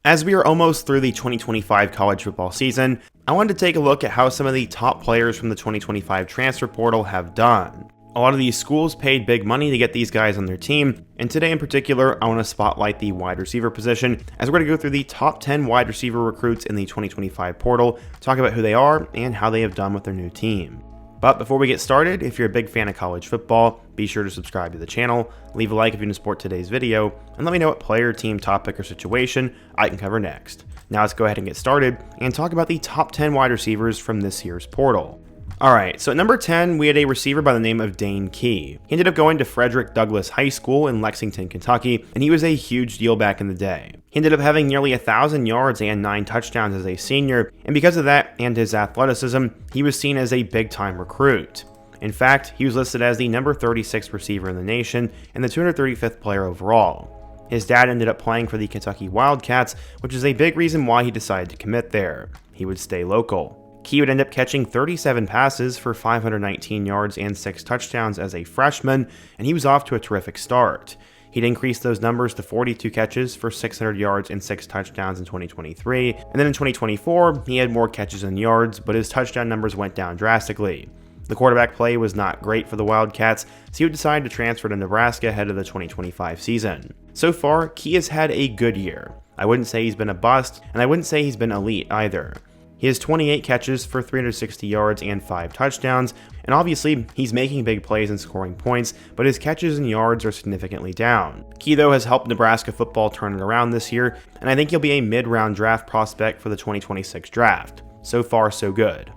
As we are almost through the 2025 college football season, I wanted to take a look at how some of the top players from the 2025 transfer portal have done. A lot of these schools paid big money to get these guys on their team, and today in particular, I want to spotlight the wide receiver position as we're going to go through the top 10 wide receiver recruits in the 2025 portal, talk about who they are and how they have done with their new team. But before we get started, if you're a big fan of college football, be sure to subscribe to the channel, leave a like if you want to support today's video, and let me know what player, team, topic, or situation I can cover next. Now let's go ahead and get started and talk about the top 10 wide receivers from this year's portal. Alright, so at number 10, we had a receiver by the name of Dane Key. He ended up going to Frederick Douglass High School in Lexington, Kentucky, and he was a huge deal back in the day. He ended up having nearly 1,000 yards and 9 touchdowns as a senior, and because of that and his athleticism, he was seen as a big-time recruit. In fact, he was listed as the number 36 receiver in the nation and the 235th player overall. His dad ended up playing for the Kentucky Wildcats, which is a big reason why he decided to commit there. He would stay local. Key would end up catching 37 passes for 519 yards and 6 touchdowns as a freshman, and he was off to a terrific start. He'd increased those numbers to 42 catches for 600 yards and 6 touchdowns in 2023, and then in 2024, he had more catches and yards, but his touchdown numbers went down drastically. The quarterback play was not great for the Wildcats, so he would decide to transfer to Nebraska ahead of the 2025 season. So far, Key has had a good year. I wouldn't say he's been a bust, and I wouldn't say he's been elite either. He has 28 catches for 360 yards and 5 touchdowns, and obviously, he's making big plays and scoring points, but his catches and yards are significantly down. Key, though, has helped Nebraska football turn it around this year, and I think he'll be a mid-round draft prospect for the 2026 draft. So far, so good.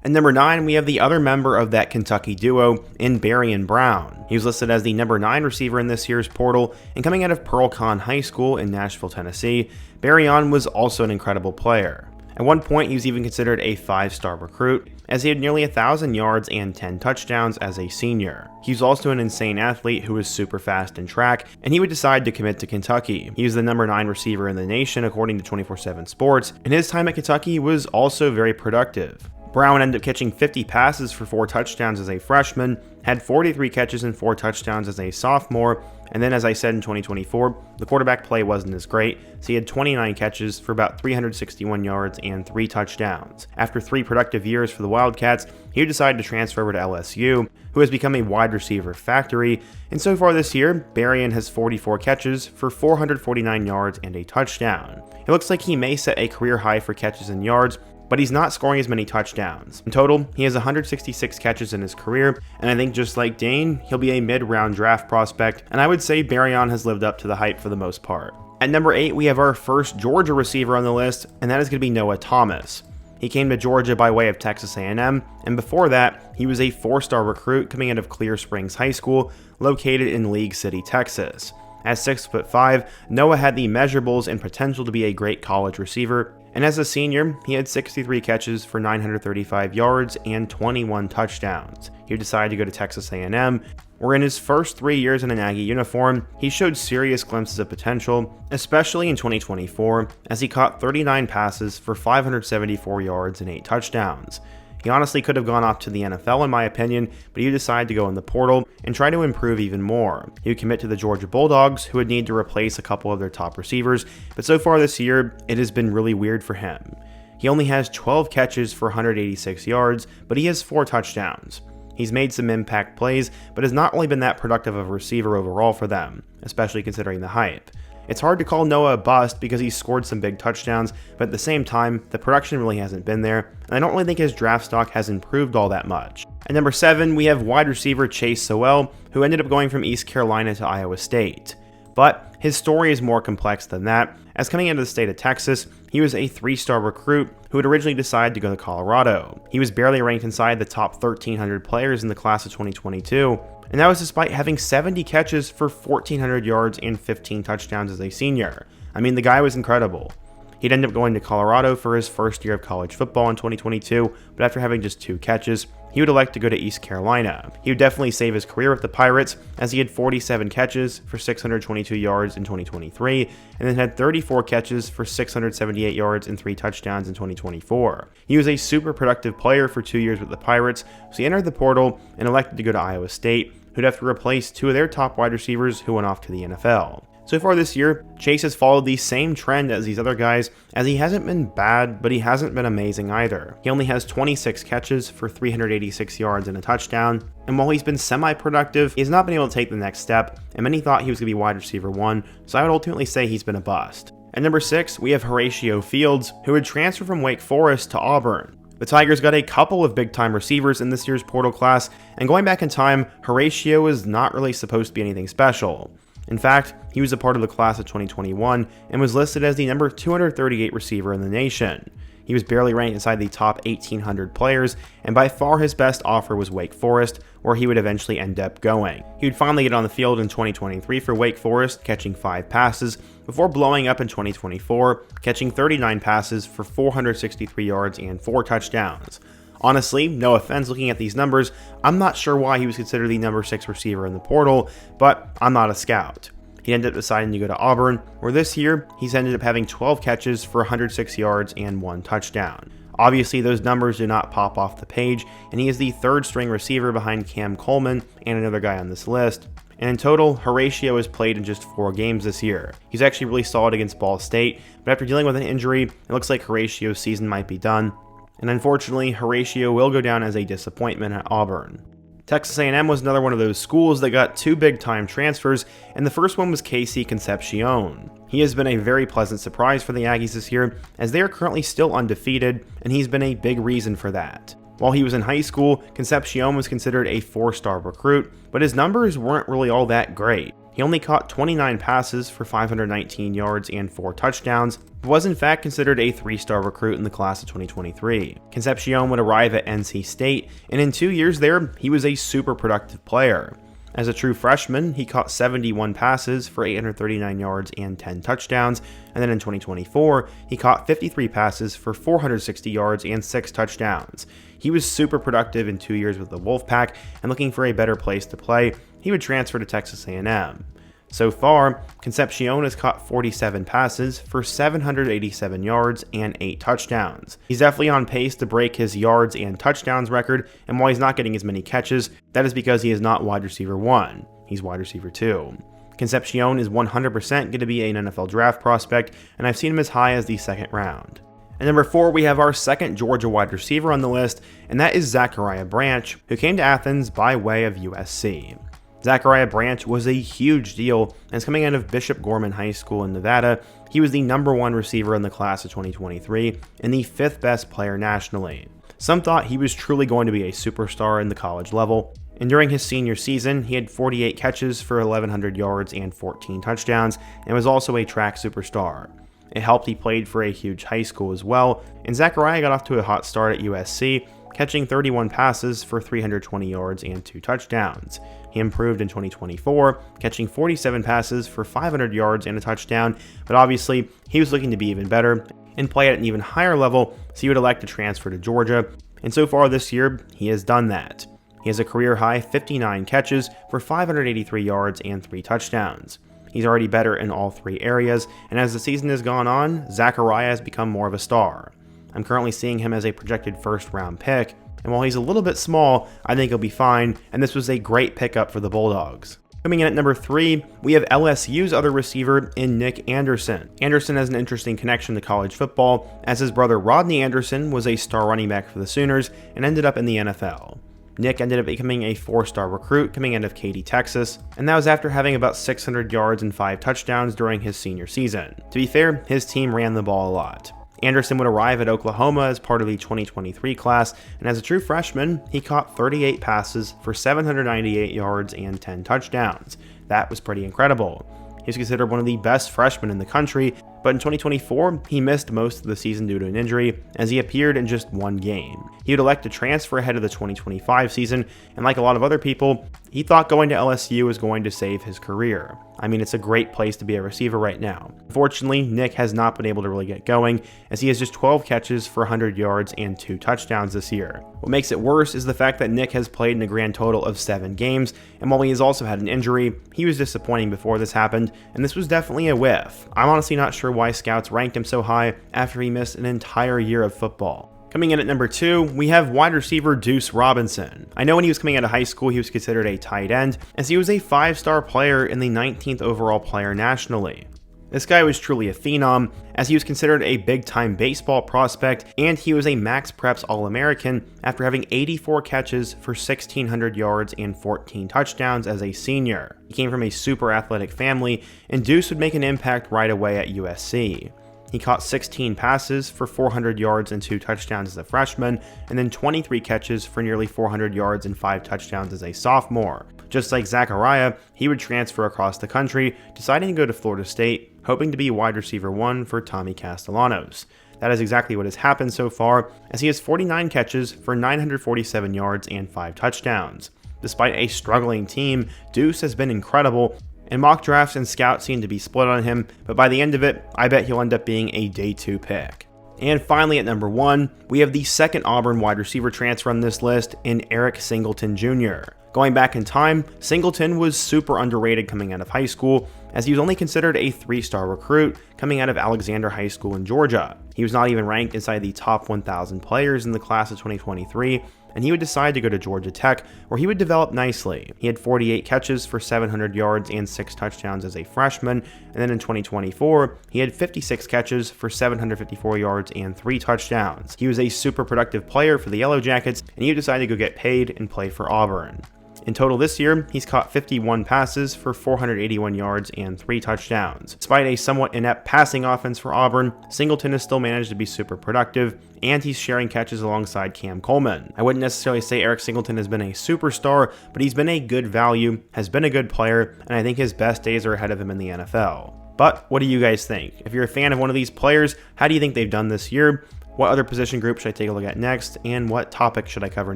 At number 9, we have the other member of that Kentucky duo in Barion Brown. He was listed as the number 9 receiver in this year's portal, and coming out of Pearl-Con High School in Nashville, Tennessee, Barion was also an incredible player. At one point, he was even considered a 5-star recruit, as he had nearly 1,000 yards and 10 touchdowns as a senior. He was also an insane athlete who was super fast in track, and he would decide to commit to Kentucky. He was the number 9 receiver in the nation according to 24/7 Sports, and his time at Kentucky was also very productive. Brown ended up catching 50 passes for 4 touchdowns as a freshman, had 43 catches and 4 touchdowns as a sophomore, and then as I said in 2024, the quarterback play wasn't as great, so he had 29 catches for about 361 yards and 3 touchdowns. After 3 productive years for the Wildcats, he decided to transfer over to LSU, who has become a wide receiver factory, and so far this year, Barion has 44 catches for 449 yards and a touchdown. It looks like he may set a career high for catches and yards, but he's not scoring as many touchdowns. In total, he has 166 catches in his career, and I think just like Dane, he'll be a mid-round draft prospect, and I would say Barion has lived up to the hype for the most part. At number 8, we have our first Georgia receiver on the list, and that is going to be Noah Thomas. He came to Georgia by way of Texas A&M, and before that, he was a 4-star recruit coming out of Clear Springs High School, located in League City, Texas. At 6'5", Noah had the measurables and potential to be a great college receiver, and as a senior, he had 63 catches for 935 yards and 21 touchdowns. He decided to go to Texas A&M, where in his first 3 years in an Aggie uniform, he showed serious glimpses of potential, especially in 2024, as he caught 39 passes for 574 yards and 8 touchdowns. He honestly could have gone off to the NFL in my opinion, but he decided to go in the portal and try to improve even more. He would commit to the Georgia Bulldogs, who would need to replace a couple of their top receivers, but so far this year, it has been really weird for him. He only has 12 catches for 186 yards, but he has 4 touchdowns. He's made some impact plays, but has not really been that productive of a receiver overall for them, especially considering the hype. It's hard to call Noah a bust because he's scored some big touchdowns, but at the same time, the production really hasn't been there, and I don't really think his draft stock has improved all that much. At number 7, we have wide receiver Chase Sowell, who ended up going from East Carolina to Iowa State. But his story is more complex than that, as coming into the state of Texas, he was a 3-star recruit who had originally decided to go to Colorado. He was barely ranked inside the top 1,300 players in the class of 2022, and that was despite having 70 catches for 1,400 yards and 15 touchdowns as a senior. I mean, the guy was incredible. He'd end up going to Colorado for his first year of college football in 2022, but after having just 2 catches, he would elect to go to East Carolina. He would definitely save his career with the Pirates, as he had 47 catches for 622 yards in 2023, and then had 34 catches for 678 yards and 3 touchdowns in 2024. He was a super productive player for 2 years with the Pirates, so he entered the portal and elected to go to Iowa State, who'd have to replace 2 of their top wide receivers who went off to the NFL. So far this year, Chase has followed the same trend as these other guys, as he hasn't been bad, but he hasn't been amazing either. He only has 26 catches for 386 yards and a touchdown, and while he's been semi-productive, he has not been able to take the next step, and many thought he was going to be wide receiver 1, so I would ultimately say he's been a bust. At number 6, we have Horatio Fields, who would transfer from Wake Forest to Auburn. The Tigers got a couple of big-time receivers in this year's portal class, and going back in time, Horatio was not really supposed to be anything special. In fact, he was a part of the class of 2021 and was listed as the number 238 receiver in the nation. He was barely ranked inside the top 1,800 players, and by far his best offer was Wake Forest, where he would eventually end up going. He would finally get on the field in 2023 for Wake Forest, catching 5 passes, before blowing up in 2024, catching 39 passes for 463 yards and 4 touchdowns. Honestly, no offense looking at these numbers, I'm not sure why he was considered the number 6 receiver in the portal, but I'm not a scout. He ended up deciding to go to Auburn, where this year, he's ended up having 12 catches for 106 yards and 1 touchdown. Obviously, those numbers do not pop off the page, and he is the 3rd string receiver behind Cam Coleman and another guy on this list. And in total, Horatio has played in just 4 games this year. He's actually really solid against Ball State, but after dealing with an injury, it looks like Horatio's season might be done. And unfortunately, Horatio will go down as a disappointment at Auburn. Texas A&M was another one of those schools that got 2 big-time transfers, and the first one was Casey Concepcion. He has been a very pleasant surprise for the Aggies this year, as they are currently still undefeated, and he's been a big reason for that. While he was in high school, Concepcion was considered a 4-star recruit, but his numbers weren't really all that great. He only caught 29 passes for 519 yards and 4 touchdowns, but was in fact considered a 3-star recruit in the class of 2023. Concepcion would arrive at NC State, and in 2 years there, he was a super productive player. As a true freshman, he caught 71 passes for 839 yards and 10 touchdowns, and then in 2024, he caught 53 passes for 460 yards and 6 touchdowns. He was super productive in 2 years with the Wolfpack, and looking for a better place to play, he would transfer to Texas A&M. So far, Concepcion has caught 47 passes for 787 yards and 8 touchdowns. He's definitely on pace to break his yards and touchdowns record, and while he's not getting as many catches, that is because he is not wide receiver 1. He's wide receiver 2. Concepcion is 100% going to be an NFL draft prospect, and I've seen him as high as the 2nd round. At number 4, we have our second Georgia wide receiver on the list, and that is Zachariah Branch, who came to Athens by way of USC. Zachariah Branch was a huge deal, and coming out of Bishop Gorman High School in Nevada, he was the number 1 receiver in the class of 2023 and the 5th best player nationally. Some thought he was truly going to be a superstar in the college level, and during his senior season, he had 48 catches for 1,100 yards and 14 touchdowns, and was also a track superstar. It helped he played for a huge high school as well, and Zachariah got off to a hot start at USC, catching 31 passes for 320 yards and 2 touchdowns. He improved in 2024, catching 47 passes for 500 yards and a touchdown, but obviously he was looking to be even better and play at an even higher level, so he would elect to transfer to Georgia, and so far this year, he has done that. He has a career-high 59 catches for 583 yards and 3 touchdowns. He's already better in all 3 areas, and as the season has gone on, Zachariah has become more of a star. I'm currently seeing him as a projected 1st-round pick, and while he's a little bit small, I think he'll be fine, and this was a great pickup for the Bulldogs. Coming in at number 3, we have LSU's other receiver in Nic Anderson. Anderson has an interesting connection to college football, as his brother Rodney Anderson was a star running back for the Sooners and ended up in the NFL. Nick ended up becoming a 4-star recruit coming out of Katy, Texas, and that was after having about 600 yards and 5 touchdowns during his senior season. To be fair, his team ran the ball a lot. Anderson would arrive at Oklahoma as part of the 2023 class, and as a true freshman, he caught 38 passes for 798 yards and 10 touchdowns. That was pretty incredible. He was considered one of the best freshmen in the country, but in 2024, he missed most of the season due to an injury, as he appeared in just 1 game. He would elect to transfer ahead of the 2025 season, and like a lot of other people, he thought going to LSU was going to save his career. I mean, it's a great place to be a receiver right now. Unfortunately, Nick has not been able to really get going, as he has just 12 catches for 100 yards and 2 touchdowns this year. What makes it worse is the fact that Nick has played in a grand total of 7 games, and while he has also had an injury, he was disappointing before this happened, and this was definitely a whiff. I'm honestly not sure why scouts ranked him so high after he missed an entire year of football. Coming in at number 2, we have wide receiver Duce Robinson. I know when he was coming out of high school, he was considered a tight end, as he was a 5-star player and the 19th overall player nationally. This guy was truly a phenom, as he was considered a big-time baseball prospect, and he was a Max Preps All-American after having 84 catches for 1,600 yards and 14 touchdowns as a senior. He came from a super athletic family, and Duce would make an impact right away at USC. He caught 16 passes for 400 yards and 2 touchdowns as a freshman, and then 23 catches for nearly 400 yards and 5 touchdowns as a sophomore. Just like Zachariah, he would transfer across the country, deciding to go to Florida State, hoping to be wide receiver 1 for Tommy Castellanos. That is exactly what has happened so far, as he has 49 catches for 947 yards and 5 touchdowns. Despite a struggling team, Duce has been incredible, and mock drafts and scouts seem to be split on him, but by the end of it, I bet he'll end up being a day 2 pick. And finally at number 1, we have the second Auburn wide receiver transfer on this list in Eric Singleton Jr. Going back in time, Singleton was super underrated coming out of high school, as he was only considered a 3-star recruit coming out of Alexander High School in Georgia. He was not even ranked inside the top 1,000 players in the class of 2023, and he would decide to go to Georgia Tech, where he would develop nicely. He had 48 catches for 700 yards and 6 touchdowns as a freshman, and then in 2024, he had 56 catches for 754 yards and 3 touchdowns. He was a super productive player for the Yellow Jackets, and he would decide to go get paid and play for Auburn. In total this year, he's caught 51 passes for 481 yards and 3 touchdowns. Despite a somewhat inept passing offense for Auburn, Singleton has still managed to be super productive, and he's sharing catches alongside Cam Coleman. I wouldn't necessarily say Eric Singleton has been a superstar, but he's been a good value, has been a good player, and I think his best days are ahead of him in the NFL. But what do you guys think? If you're a fan of one of these players, how do you think they've done this year? What other position group should I take a look at next? And what topic should I cover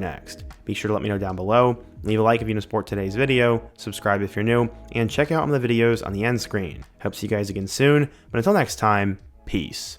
next? Be sure to let me know down below. Leave a like if you want to support today's video, subscribe if you're new, and check out the videos on the end screen. Hope to see you guys again soon, but until next time, peace.